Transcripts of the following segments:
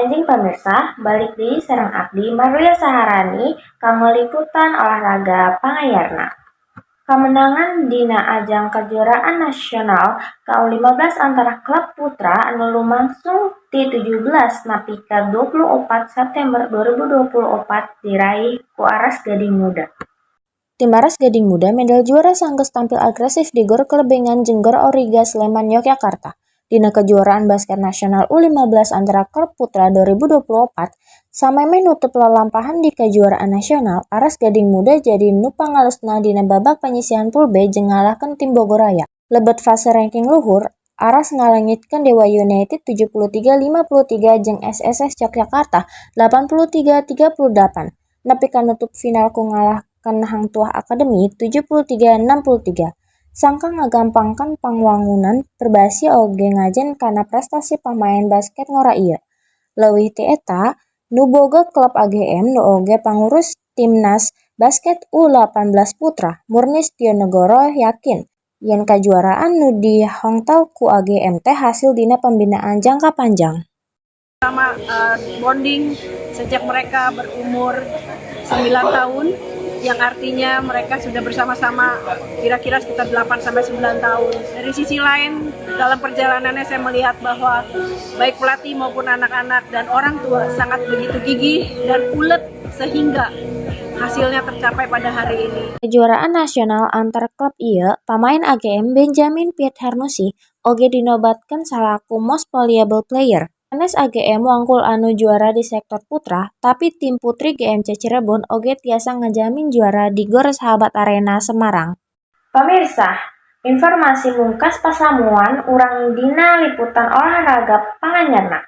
Enjing pamirsa, balik deui sareng abdi Marlia Saharani kanggo liputan olahraga pangayarna. Kemenangan dina ajang kejuaraan nasional ke-15 antara klub putra anu lumangsung ti 17 nepi ka 24 September 2024 diraih ku Aras Gading Muda. Tim Aras Gading Muda medal juara sanggeus tampil agresif di Gor Kelebengan jeung Gor Origa Sleman Yogyakarta. Dina kejuaraan basket nasional U15 antara klub putra 2024, sameme nutup lalampahan di kejuaraan nasional, Aras Gading Muda jadi nu pangalusna dina babak panyisihan pool B jeung ngalahkeun tim Bogoraya. Lebet fase ranking luhur, Aras ngalengitkeun Dewa United 73-53 jeung SSS Yogyakarta 83-38, nepi ka nutup final ku ngalahkeun Hang Tuah Academy 73-63. Sangka ngagampangkan pangwangunan Perbasi oge ngajen kana prestasi pamain basket ngora ieu. Leuwih ti eta, nu boga klub AGM nu oge pangurus timnas basket U18 putra, Murnis Tionegoro yakin yen kajuaraan nu dihongtau ku AGM teh hasil dina pembinaan jangka panjang. Sama bonding sejak mereka berumur 9 tahun, yang artinya mereka sudah bersama-sama kira-kira sekitar 8-9 tahun. Dari sisi lain, dalam perjalanannya saya melihat bahwa baik pelatih maupun anak-anak dan orang tua sangat begitu gigih dan ulet sehingga hasilnya tercapai pada hari ini. Kejuaraan nasional antar klub ieu, pamain AGM Benjamin Piet Hernusi oge dinobatkeun salaku Most Valuable Player. Sanes AGM wangkul anu juara di sektor putra, tapi tim putri GMC Cirebon oge tiasa ngajamin juara di Gor Sahabat Arena Semarang. Pamirsa, informasi mungkas pasamuan urang dina liputan olahraga panganyarna.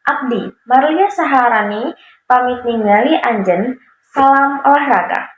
Abdi Marlia Saharani pamit ningali anjeun. Salam olahraga.